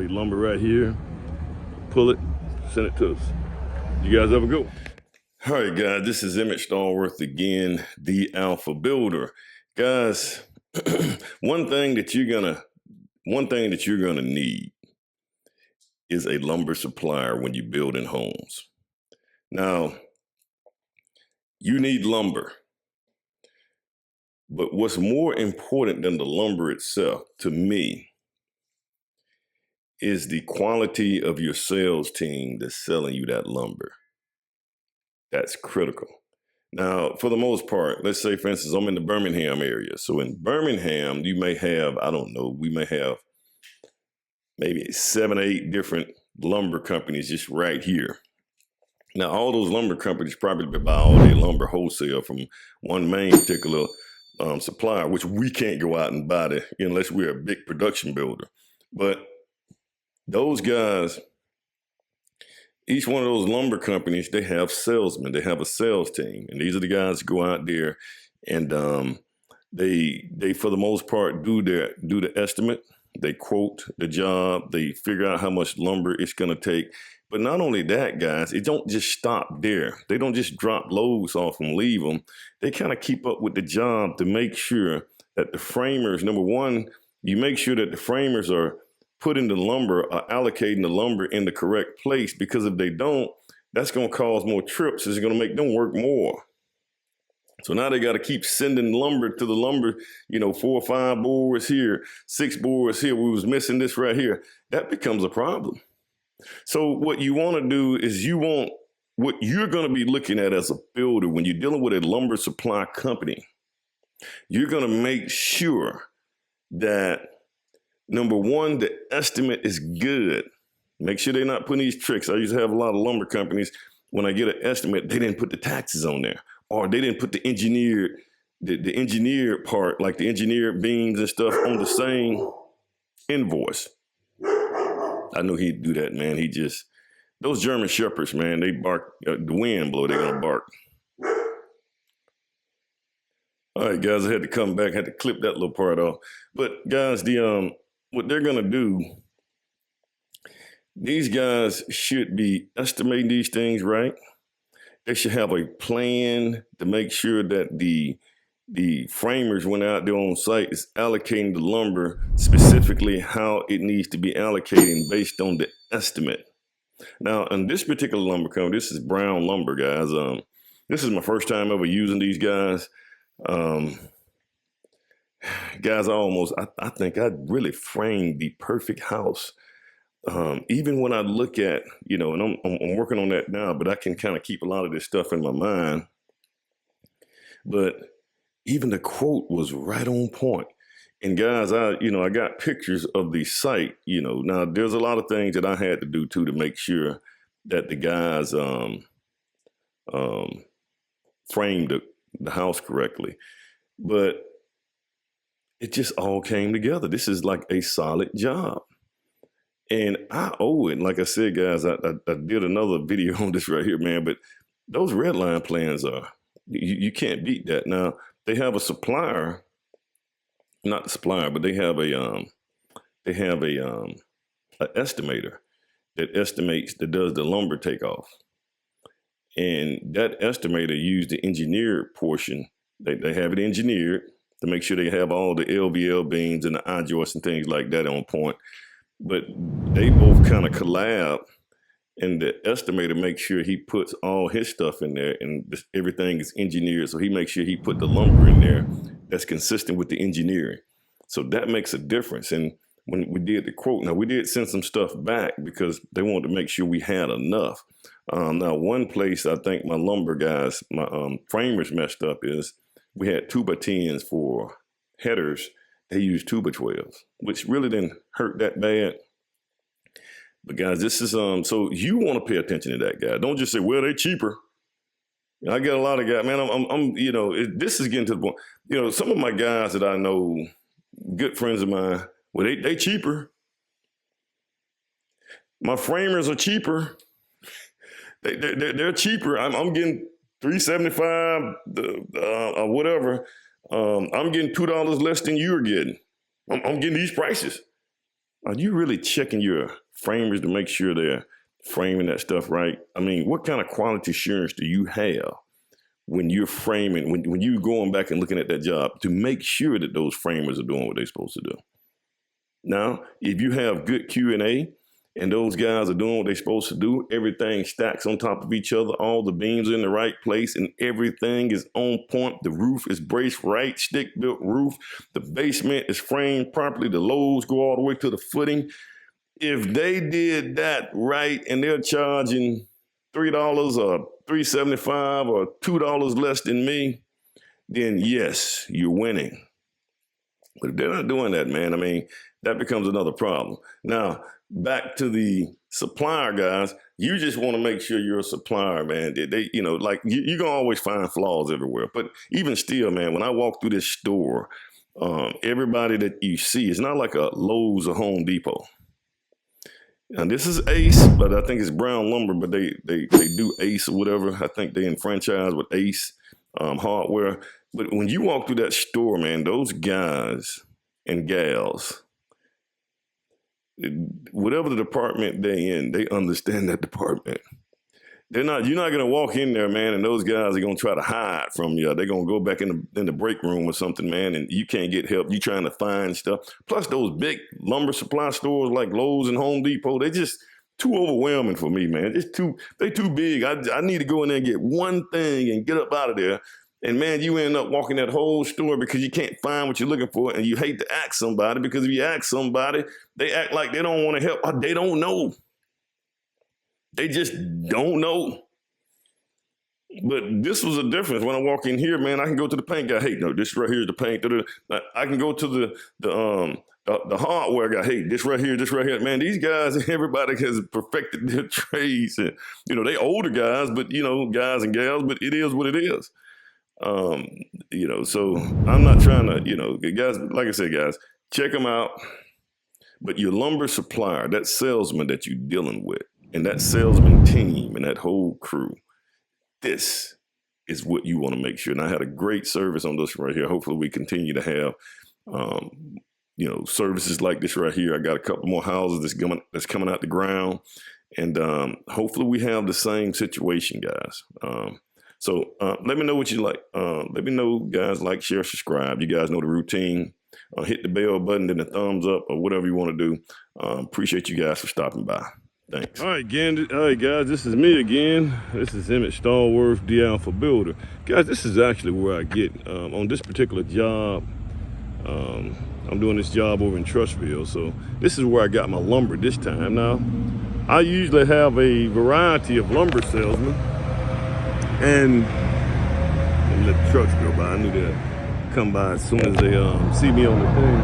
quality lumber right here. Pull it, send it to us. You guys have a good one. All right, guys, this is Emmett Stallworth again, the Alpha Builder. Guys, one thing that you're gonna need is a lumber supplier when you're building homes. Now, you need lumber. But what's more important than the lumber itself, to me, is the quality of your sales team that's selling you that lumber. That's critical. Now, for the most part, let's say, for instance, I'm in the Birmingham area. So in Birmingham, you may have, we may have maybe 7 or 8 different lumber companies just right here. Now, all those lumber companies probably buy all their lumber wholesale from one main particular supplier, which we can't go out and buy unless we're a big production builder. But those guys, each one of those lumber companies, they have salesmen. They have a sales team, and these are the guys who go out there and they for the most part do the estimate. They quote the job. They figure out how much lumber it's going to take. But not only that, guys, it don't just stop there. They don't just drop loads off and leave them. They kind of keep up with the job to make sure that the framers, number one, you make sure that the framers are putting the lumber, are allocating the lumber in the correct place, because if they don't, that's going to cause more trips. It's going to make them work more. So now they got to keep sending lumber to the lumber, 4 or 5 boards here, 6 boards here. We was missing this right here. That becomes a problem. So what you want to do is what you're going to be looking at as a builder when you're dealing with a lumber supply company, you're going to make sure that, number one, the estimate is good. Make sure they're not putting these tricks. I used to have a lot of lumber companies, when I get an estimate, they didn't put the taxes on there, or they didn't put the engineered part, like the engineered beams and stuff, on the same invoice. I knew he'd do that, man. Those German shepherds, man, they bark. The wind blow, they're gonna bark. All right, guys, I had to come back, had to clip that little part off. But guys, what they're gonna do, these guys should be estimating these things right. They should have a plan to make sure that the framers, when out there on site, is allocating the lumber specifically how it needs to be allocated based on the estimate. Now, in this particular lumber company, this is Brown Lumber, guys. This is my first time ever using these guys. Guys, I think I really framed the perfect house. Even when I look at, and I'm working on that now, but I can kind of keep a lot of this stuff in my mind. But even the quote was right on point. And guys, I got pictures of the site, Now there's a lot of things that I had to do too to make sure that the guys framed the house correctly. But it just all came together. This is like a solid job. And I owe it. Like I said, guys, I did another video on this right here, man. But those red line plans you can't beat that. Now, they have a supplier, not the supplier, but they have an estimator that does the lumber takeoff. And that estimator used the engineered portion. They have it engineered to make sure they have all the LVL beams and the I-joists and things like that on point. But they both kind of collab, and the estimator makes sure he puts all his stuff in there, and everything is engineered. So he makes sure he put the lumber in there that's consistent with the engineering. So that makes a difference. And when we did the quote, now we did send some stuff back because they wanted to make sure we had enough. Now, one place I think my lumber guys, my framers messed up is we had 2x10s for headers. They used 2x12s, which really didn't hurt that bad. But guys, this is so you want to pay attention to that guy. Don't just say, well, they're cheaper. I got a lot of guys, man. This is getting to the point. Some of my guys that I know, good friends of mine, well, they cheaper. My framers are cheaper. They're cheaper. I'm getting $375 or whatever. I'm getting $2 less than you're getting. I'm getting these prices. are you really checking your framers to make sure they're framing that stuff right? I mean, what kind of quality assurance do you have when you're framing, when you're going back and looking at that job to make sure that those framers are doing what they're supposed to do? Now, if you have good Q&A and those guys are doing what they're supposed to do, everything stacks on top of each other, all the beams are in the right place, and everything is on point. The roof is braced right, stick-built roof. The basement is framed properly. The loads go all the way to the footing. If they did that right and they're charging $3 or $3.75 or $2 less than me, then yes, you're winning. But if they're not doing that, man, I mean, that becomes another problem. Now, back to the supplier guys, you just want to make sure you're a supplier, man. They you know, like you're going to always find flaws everywhere. But even still, man, when I walk through this store, everybody that you see, it's not like a Lowe's or Home Depot. And this is Ace, but I think it's Brown Lumber, but they do Ace or whatever. I think they in franchise with Ace hardware. But when you walk through that store, man, those guys and gals, whatever the department they in, they understand that department. You're not going to walk in there, man, and those guys are going to try to hide from you. They're going to go back in the break room or something, man, and you can't get help. You're trying to find stuff. Plus those big lumber supply stores like Lowe's and Home Depot, they just too overwhelming for me, man. They too big. I need to go in there and get one thing and get up out of there. And man, you end up walking that whole store because you can't find what you're looking for, and you hate to ask somebody, because if you ask somebody, they act like they don't want to help, or they don't know. They just don't know. But this was a difference. When I walk in here, man, I can go to the paint guy. Hey, no, this right here is the paint. I can go to the hardware guy. Hey, this right here. Man, these guys, everybody has perfected their trades. And, you know, they older guys, but, you know, guys and gals, but it is what it is. You know, so I'm not trying to, you know, guys, like I said, guys, check them out. But your lumber supplier, that salesman that you're dealing with, and that salesman team and that whole crew, this is what you want to make sure. And I had a great service on this right here. Hopefully we continue to have, you know, services like this right here. I got a couple more houses that's coming out the ground. And hopefully we have the same situation, guys. So let me know what you like. Let me know, guys, like, share, subscribe. You guys know the routine. Hit the bell button, then the thumbs up, or whatever you want to do. Appreciate you guys for stopping by. Thanks. All right, guys, this is me again. This is Emmett Stallworth, the Alpha Builder. Guys, this is actually where I get, on this particular job, I'm doing this job over in Trussville, so this is where I got my lumber this time. Now, I usually have a variety of lumber salesmen, and let the trucks go by. I knew they'd come by as soon as they see me on the thing.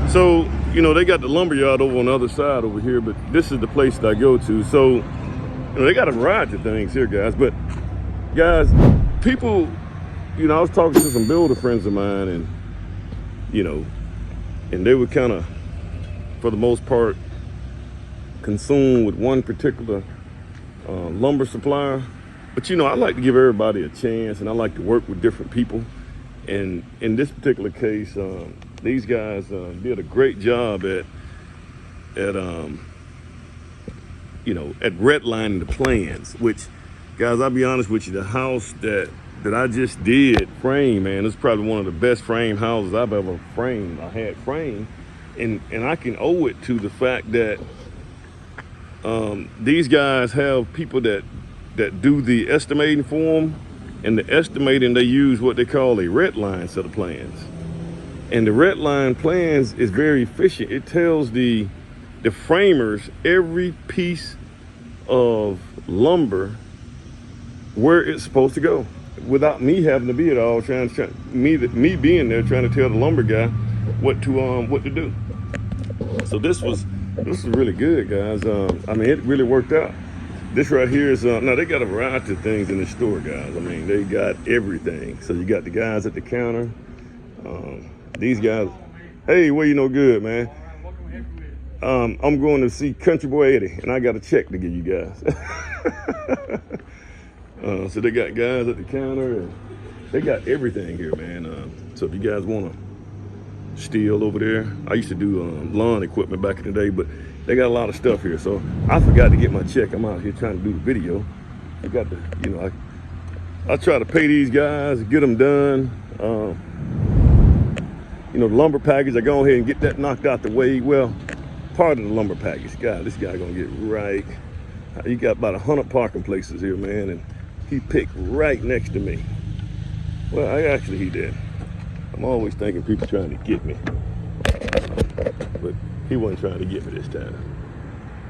So, you know, they got the lumber yard over on the other side over here, but this is the place that I go to. So, you know, they got a variety of things here, guys. But, guys, people, you know, I was talking to some builder friends of mine, and, you know, and they were kind of, for the most part, consumed with one particular lumber supplier. But, you know, I like to give everybody a chance, and I like to work with different people. And in this particular case, these guys did a great job at you know, at redlining the plans, which, guys, I'll be honest with you, the house that I just did frame, man, it's probably one of the best frame houses I've ever framed. I had framed, and I can owe it to the fact that these guys have people that do the estimating for them, and the estimating, they use what they call a red line set of plans. And the red line plans is very efficient. It tells the framers every piece of lumber where it's supposed to go, without me having to be at all me being there trying to tell the lumber guy what to do. So this was really good, guys. I mean, it really worked out. This right here is, now they got a variety of things in the store, guys. I mean, they got everything. So you got the guys at the counter. These guys, hey, well, you know, good, man. I'm going to see Country Boy Eddie, and I got a check to give you guys. So they got guys at the counter, and they got everything here, man. So if you guys want to steel over there. I used to do lawn equipment back in the day, but they got a lot of stuff here. So I forgot to get my check. I'm out here trying to do the video. I got to, you know, I try to pay these guys, get them done. You know, the lumber package, I go ahead and get that knocked out the way. Well, part of the lumber package. God, this guy gonna get right. He got about 100 parking places here, man, and he picked right next to me. Well, actually he did. I'm always thinking people trying to get me, but he wasn't trying to get me this time.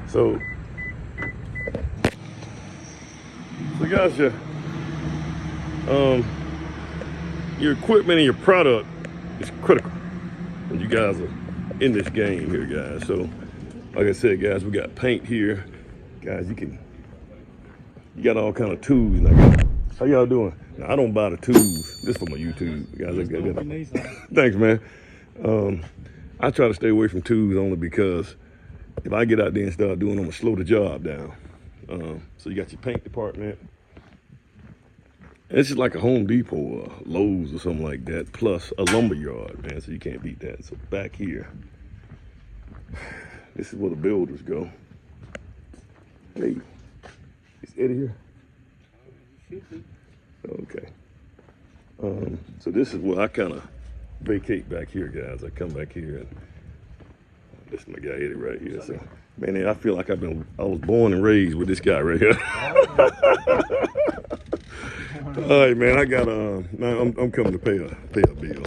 So guys, your equipment and your product is critical, and you guys are in this game here, guys. So, like I said, guys, we got paint here, guys. You got all kind of tools. Like, how y'all doing? Now, I don't buy the tools. This for my YouTube, guys. Thanks, man. I try to stay away from tools only because if I get out there and start doing, I'm gonna slow the job down. So you got your paint department. This is like a Home Depot or Lowe's or something like that, plus a lumber yard, man, so you can't beat that. So back here, this is where the builders go. Hey, is Eddie here? Okay. So this is where I kind of vacate back here, guys. I come back here, and this is my guy Eddie right here. So, man, I feel like I was born and raised with this guy right here. All right, man. I got I'm coming to pay a bill.